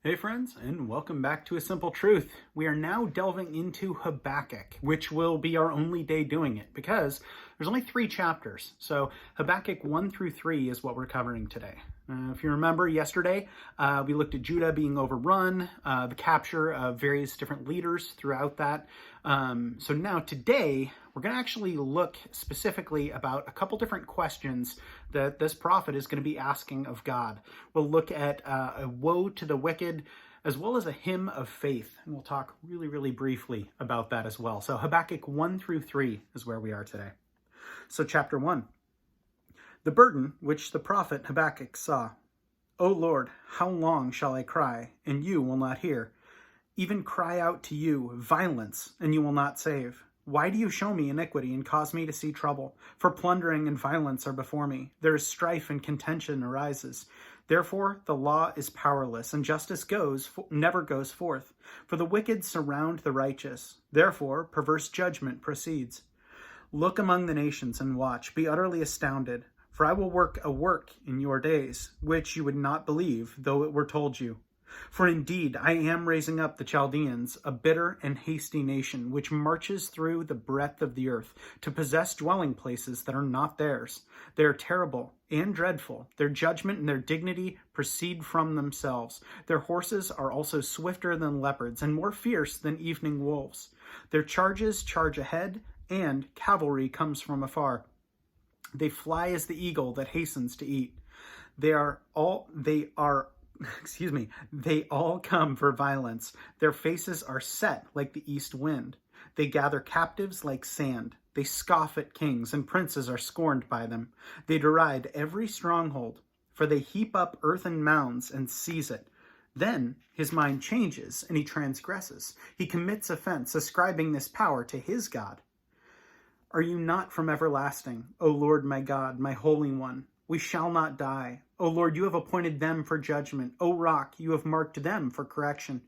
Hey friends, and welcome back to A Simple Truth. We are now delving into Habakkuk, which will be our only day doing it because there's only 3 chapters. So Habakkuk 1 through 3 is what we're covering today. If you remember yesterday, we looked at Judah being overrun, the capture of various different leaders throughout that. So now today, we're going to actually look specifically about a couple different questions that this prophet is going to be asking of God. We'll look at a woe to the wicked, as well as a hymn of faith. And we'll talk really briefly about that as well. So Habakkuk 1 through 3 is where we are today. So chapter 1. The burden which the prophet Habakkuk saw. O Lord, how long shall I cry, and you will not hear? Even cry out to you violence, and you will not save. Why do you show me iniquity and cause me to see trouble? For plundering and violence are before me. There is strife and contention arises. Therefore the law is powerless, and justice never goes forth. For the wicked surround the righteous. Therefore perverse judgment proceeds. Look among the nations and watch. Be utterly astounded. For I will work a work in your days, which you would not believe, though it were told you. For indeed, I am raising up the Chaldeans, a bitter and hasty nation, which marches through the breadth of the earth, to possess dwelling places that are not theirs. They are terrible and dreadful. Their judgment and their dignity proceed from themselves. Their horses are also swifter than leopards, and more fierce than evening wolves. Their charges charge ahead, and cavalry comes from afar. They fly as the eagle that hastens to eat. They all come for violence. Their faces are set like the east wind. They gather captives like sand. They scoff at kings, and princes are scorned by them. They deride every stronghold, for they heap up earthen mounds and seize it. Then his mind changes, and he transgresses. He commits offense, ascribing this power to his God. Are you not from everlasting, O Lord my God, my Holy One? We shall not die. O Lord, you have appointed them for judgment. O Rock, you have marked them for correction.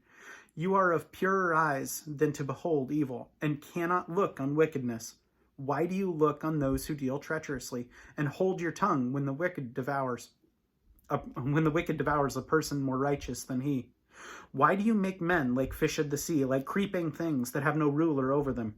You are of purer eyes than to behold evil, and cannot look on wickedness. Why do you look on those who deal treacherously, and hold your tongue when the wicked devours a person more righteous than he? Why do you make men like fish of the sea, like creeping things that have no ruler over them?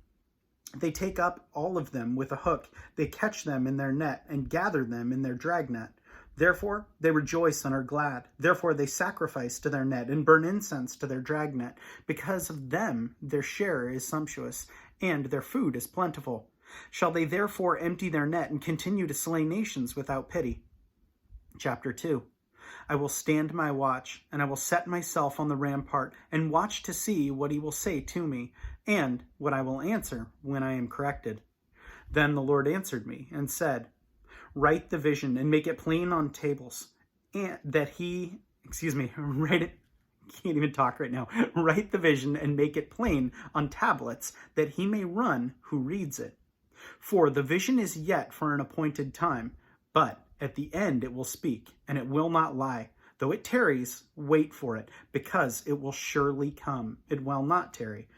They take up all of them with a hook. They catch them in their net and gather them in their dragnet. Therefore they rejoice and are glad. Therefore they sacrifice to their net and burn incense to their dragnet. Because of them their share is sumptuous, and their food is plentiful. Shall they therefore empty their net and continue to slay nations without pity? Chapter 2. I will stand my watch, and I will set myself on the rampart, and watch to see what he will say to me, and what I will answer when I am corrected. Then the Lord answered me, and said, Write the vision, and make it plain on tables, and write it, can't even talk right now. Write the vision, and make it plain on tablets, that he may run who reads it. For the vision is yet for an appointed time, but at the end it will speak, and it will not lie. Though it tarries, wait for it, because it will surely come. It will not tarry.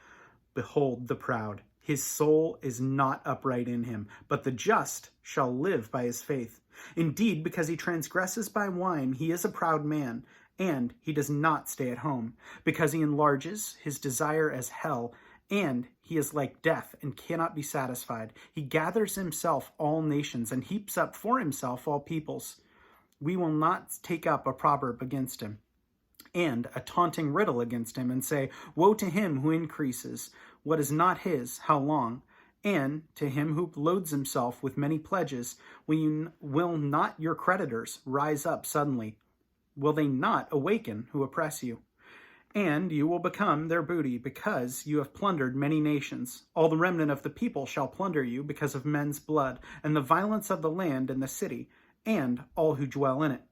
Behold the proud. His soul is not upright in him, but the just shall live by his faith. Indeed, because he transgresses by wine, he is a proud man, and he does not stay at home. Because he enlarges his desire as hell, and he is like death and cannot be satisfied. He gathers himself all nations and heaps up for himself all peoples. We will not take up a proverb against him and a taunting riddle against him and say, Woe to him who increases what is not his, how long? And to him who loads himself with many pledges, will not your creditors rise up suddenly? Will they not awaken who oppress you? And you will become their booty, because you have plundered many nations. All the remnant of the people shall plunder you because of men's blood, and the violence of the land and the city, and all who dwell in it.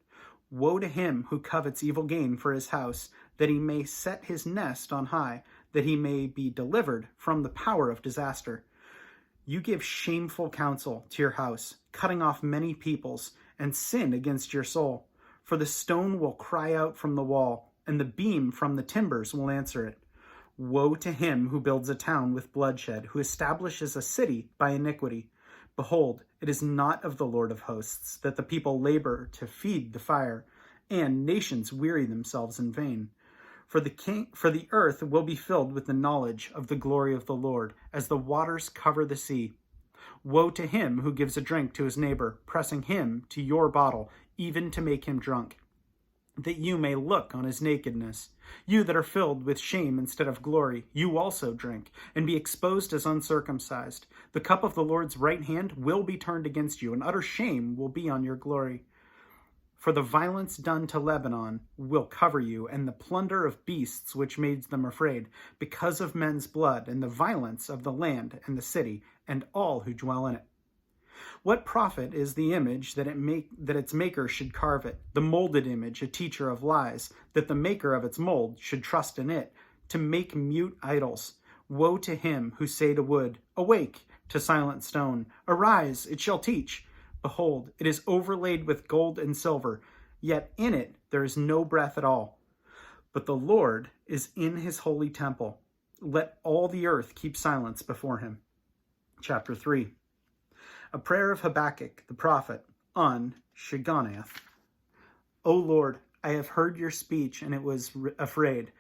Woe to him who covets evil gain for his house, that he may set his nest on high, that he may be delivered from the power of disaster. You give shameful counsel to your house, cutting off many peoples, and sin against your soul. For the stone will cry out from the wall, and the beam from the timbers will answer it. Woe to him who builds a town with bloodshed, who establishes a city by iniquity. Behold, it is not of the Lord of hosts that the people labor to feed the fire, and nations weary themselves in vain. For the earth will be filled with the knowledge of the glory of the Lord, as the waters cover the sea. Woe to him who gives a drink to his neighbor, pressing him to your bottle, even to make him drunk, that you may look on his nakedness. You that are filled with shame instead of glory, you also drink, and be exposed as uncircumcised. The cup of the Lord's right hand will be turned against you, and utter shame will be on your glory. For the violence done to Lebanon will cover you, and the plunder of beasts which made them afraid, because of men's blood, and the violence of the land and the city, and all who dwell in it. What profit is the image that its maker should carve it, the molded image, a teacher of lies, that the maker of its mold should trust in it, to make mute idols? Woe to him who say to wood, awake, to silent stone, arise, it shall teach. Behold, it is overlaid with gold and silver, yet in it there is no breath at all. But the Lord is in his holy temple. Let all the earth keep silence before him. Chapter 3. A prayer of Habakkuk the prophet on Shigionoth. O Lord, I have heard your speech, and it was afraid.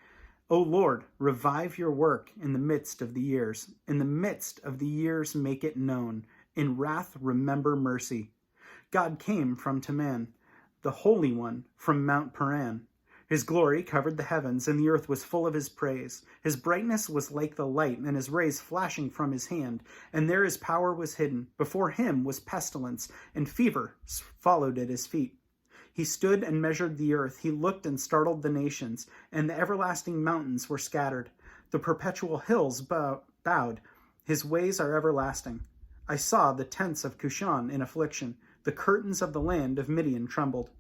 O Lord, revive your work in the midst of the years. In the midst of the years make it known. In wrath remember mercy. God came from Teman, the Holy One from Mount Paran. His glory covered the heavens, and the earth was full of his praise. His brightness was like the light, and his rays flashing from his hand. And there his power was hidden. Before him was pestilence, and fever followed at his feet. He stood and measured the earth. He looked and startled the nations, and the everlasting mountains were scattered. The perpetual hills bowed. His ways are everlasting. I saw the tents of Cushan in affliction. The curtains of the land of Midian trembled.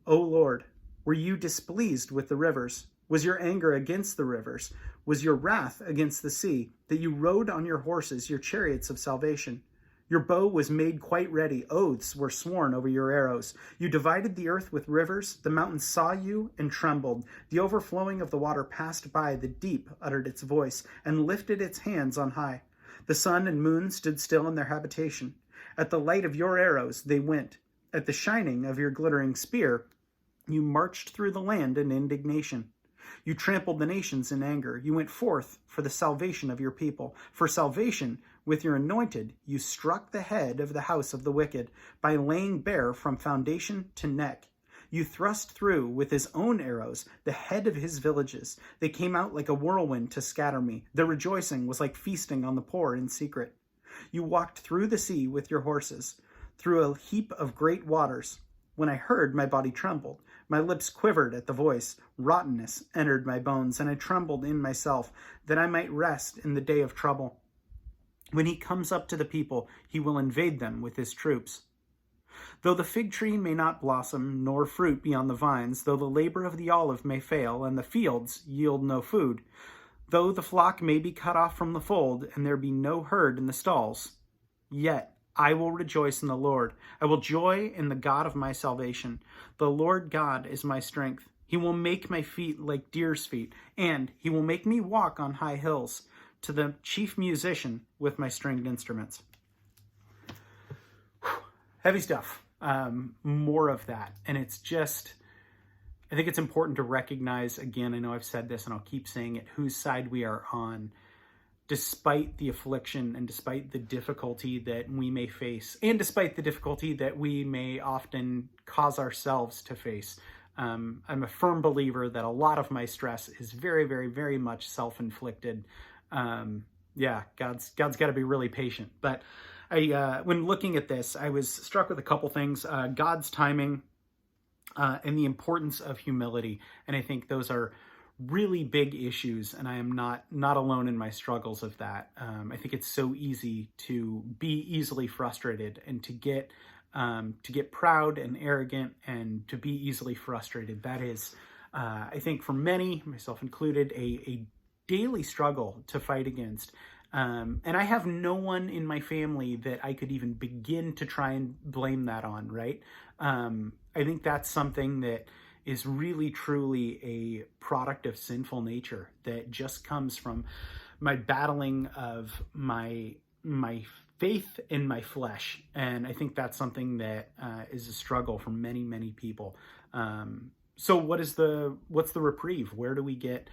O Lord, were you displeased with the rivers? Was your anger against the rivers? Was your wrath against the sea, that you rode on your horses, your chariots of salvation? Your bow was made quite ready. Oaths were sworn over your arrows. You divided the earth with rivers. The mountains saw you and trembled. The overflowing of the water passed by. The deep uttered its voice and lifted its hands on high. The sun and moon stood still in their habitation. At the light of your arrows they went. At the shining of your glittering spear, you marched through the land in indignation. You trampled the nations in anger. You went forth for the salvation of your people. For salvation, with your anointed, you struck the head of the house of the wicked by laying bare from foundation to neck. You thrust through with his own arrows the head of his villages. They came out like a whirlwind to scatter me. Their rejoicing was like feasting on the poor in secret. You walked through the sea with your horses, through a heap of great waters. When I heard, my body trembled. My lips quivered at the voice. Rottenness entered my bones, and I trembled in myself, that I might rest in the day of trouble. When he comes up to the people, he will invade them with his troops. Though the fig tree may not blossom, nor fruit be on the vines, though the labor of the olive may fail, and the fields yield no food, though the flock may be cut off from the fold, and there be no herd in the stalls, yet I will rejoice in the Lord. I will joy in the God of my salvation. The Lord God is my strength. He will make my feet like deer's feet, and he will make me walk on high hills, to the chief musician with my stringed instruments. Heavy stuff. More of that. And it's just, I think it's important to recognize, again, I know I've said this and I'll keep saying it, whose side we are on, despite the affliction and despite the difficulty that we may face, and despite the difficulty that we may often cause ourselves to face. I'm a firm believer that a lot of my stress is very, very, very much self-inflicted. God's got to be really patient. But when looking at this, I was struck with a couple things. God's timing and the importance of humility. And I think those are really big issues, and I am not alone in my struggles of that. I think it's so easy to be easily frustrated and to get proud and arrogant and to be easily frustrated. That is, I think for many, myself included, a daily struggle to fight against. And I have no one in my family that I could even begin to try and blame that on, right? I think that's something that is really, truly a product of sinful nature that just comes from my battling of my faith in my flesh. And I think that's something that is a struggle for many, many people. So what's the reprieve? Where do we get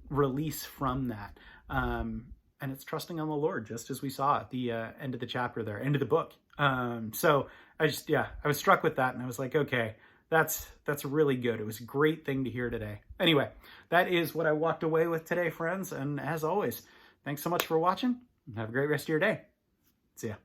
release from that? And it's trusting on the Lord, just as we saw at the end of the chapter there, end of the book. So I was struck with that, and I was like, okay, that's really good. It was a great thing to hear today. Anyway, that is what I walked away with today, friends. And as always, thanks so much for watching, and have a great rest of your day. See ya.